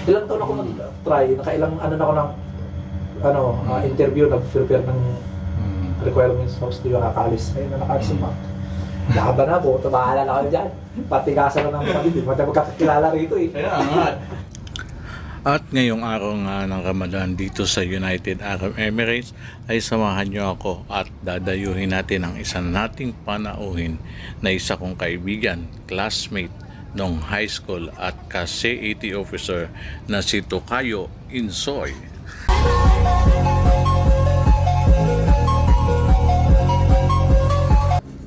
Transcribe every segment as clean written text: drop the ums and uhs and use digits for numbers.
Ilang taon ako nag-try, nakailang ano na ako ng interview, nag-prepare ng requirements house, di ba kakaalis. Ayun na nakaalis yung laban na po, bahala na kayo dyan. Patigasan na ng mga hindi mo tayo magkakilala rito eh. Kaya nga. At ngayong araw nga ng Ramadan dito sa United Arab Emirates ay samahan niyo ako at dadayuhin natin ang isa nating panauhin na isa kong kaibigan, classmate nung high school at ka-CAT officer na si Tokayo Insoy.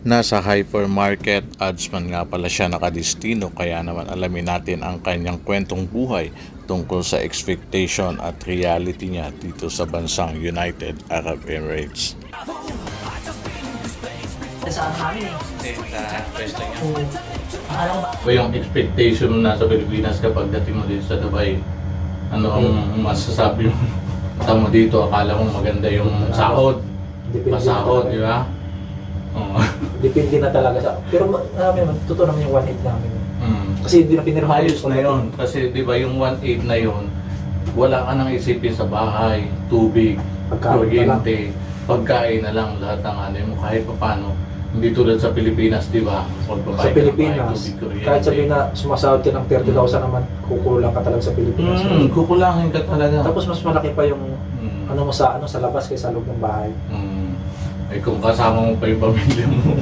Nasa hypermarket adsman nga pala siya nakadestino, kaya naman alamin natin ang kanyang kwentong buhay tungkol sa expectation at reality niya dito sa bansang United Arab Emirates. Saan kami eh? Sa pwesto niya. Alam ba? Ba yung expectation mo na sa Pilipinas kapag dating mo dito sa Dubai? Ano ang masasabi mo? Tama dito, akala mo maganda yung sahod. Masahod, di ba? Oo. Depende na talaga sa... Pero naman, totoo naman yung 1.8 namin. Kasi hindi na pinirmahan Ayos na yun. Kasi di ba yung 1.8 na yun, wala ka nang isipin sa bahay, tubig, kuryente, pagkain na lang lahat ng ano mo kahit pa paano. Hindi tulad sa Pilipinas, di ba? Sa Pilipinas, kahit sabihin na sumasahod ka ng 30,000 naman, kukulang ka talaga sa Pilipinas. Kukulangin ka talaga. Tapos mas malaki pa yung ano mo sa labas kaysa sa loob ng bahay. Eh kung kasama mo pa yung pamilya mo,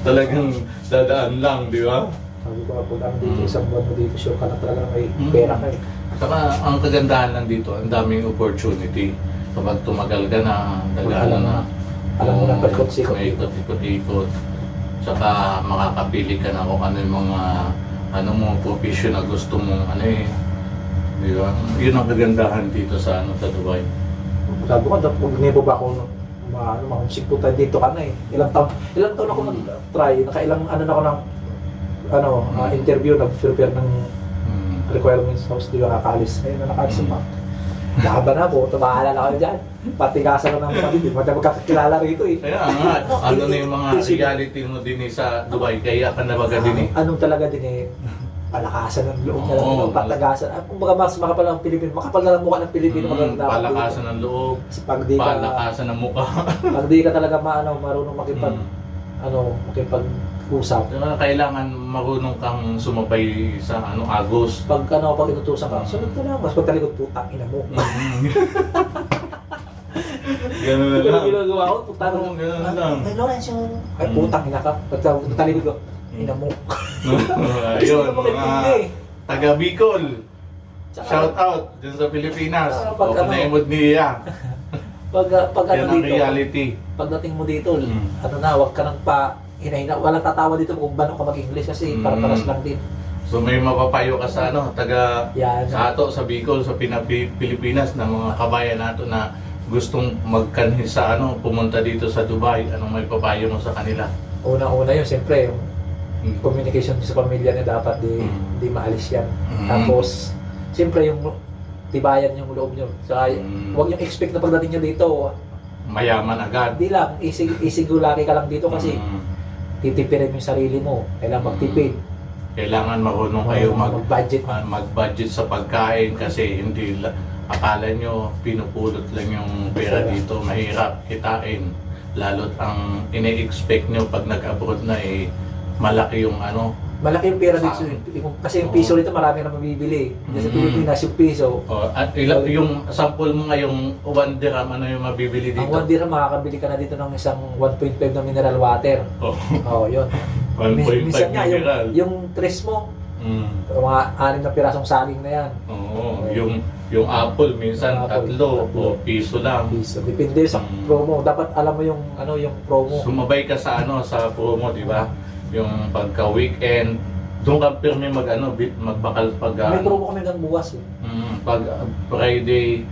talagang dadaan lang, di ba? Sabi ko nga po lang dito, isang buwan mo dito, sure ka na talaga may pera ka eh. Saka ang kagandahan lang dito, ang daming opportunity. Kapag tumagal ka na, tagal na. Alam mo na paikot-sikot. May ikot-ikot. Saka makakapili ka na kung ano yung mga profession na gusto mong di ba? Yun ang kagandahan dito sa sa Dubai. Sabi ko, pag nebo ba ako mahumsik po tayo dito ka na eh. Ilang taon ako nag-try, nakailang na ako ng interview, nag-prepare ng requirements house, di ba kakaalis. Ayun na nakaalis yung laban na po, bahala na kayo dyan. Patigasan na ng mga hindi mo tayo magkakilala rito eh. Kaya nga, ano na yung mga reality mo din sa Dubai, kaya ka nabaga din eh. Anong talaga din eh, palakasan ng loob na lang, patagasan. Kumbaga mas makapal ang Pilipino, makapal na lang mukha ng Pilipino. Palakasan ng loob, palakasan ng mukha. Pag di ka talaga marunong makipag-usap. Kailangan marunong kang sumabay sa agos. Pag inutusan ka, sunod ka lang, mas pagtalikod, putang ina mo. Gano'n na lang. Ginagawa ko, putang ina mo. Gano'n na lang. Ay, Lawrence, ay putang ina ka. Pagtalikod ko, ina mo. Ayun, mga taga Bicol. Shout out dyan sa Pilipinas. O panaimod niya. Pag yan ang reality. Pagdating mo dito, wag ka nang hinahina. Walang tatawa dito kung paano ka mag-English kasi para-paras lang din. So may mapapayo ka sa taga sa ato sa Bicol, sa Pilipinas na mga kabayan nato na gustong magkanhin sa pumunta dito sa Dubai, anong may papayo mo sa kanila? Una-una yun, siyempre, yung communication sa pamilya niya dapat di maalis yan. Tapos, siyempre yung tibayan yung loob niyo. Saka, huwag yung expect na pagdating niyo dito, mayaman agad. Di lang, isigulaki ka lang dito kasi titipirin mo yung sarili mo. Kailangan magtipid. Kailangan marunong kayo mag-budget. Mag-budget sa pagkain kasi hindi akala nyo pinupulot lang yung pera dito, mahirap kitain. Lalo't ang ine-expect nyo pag nag-abroad na malaki yung malaki yung pera dito. Kasi yung piso dito marami na mabibili. Sa Pilipinas yung piso. At yung sample mo ngayong 1 dirham, ano yung mabibili dito? Ang 1 dirham makakabili ka na dito ng isang 1.5 na mineral water. Yun. 1.5 Minsan nga, mineral. yung tres mo, mga 6 na pirasong saging na yan. Yung apple minsan tatlo o piso lang. Piso. Depende sa promo. Dapat alam mo yung promo. Sumabay ka sa sa promo, di ba? Yung pagka-weekend, doon ka pirmi magbakal pag may promo kami ng buwas eh. Pag Friday,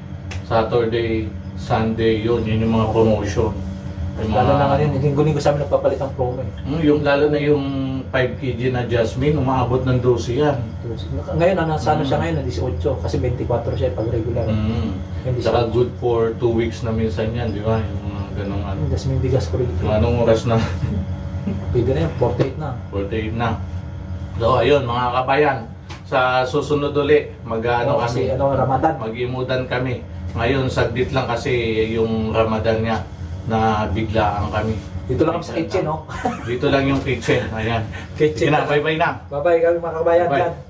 Saturday, Sunday, yun yung mga promotion. Lalo na ngayon, linggo-linggo sa amin nagpapalit ng promo eh. Lalo na yung 5 kg na jasmine, umaabot ng 12 yan. Ngayon, nasa siya ngayon, na 18 kasi 24 siya pag regular. Saka good for 2 weeks na minsan yan, di ba? Yung mga ganong Jasmine bigas ko rin. Anong oras na? Pwede na yun, 48 na. 48 na. So ayun mga kabayan, sa susunod uli, mag-ano kasi kami, Ramadan. mag-imudan kami. Ngayon, saglit lang kasi yung Ramadan niya na biglaan kami. Dito lang kami sa kitchen, no? Dito lang yung kitchen. Ayan. Kitchen. Sige na, bye-bye na. Bye-bye kami mga kabayan Bye. dyan.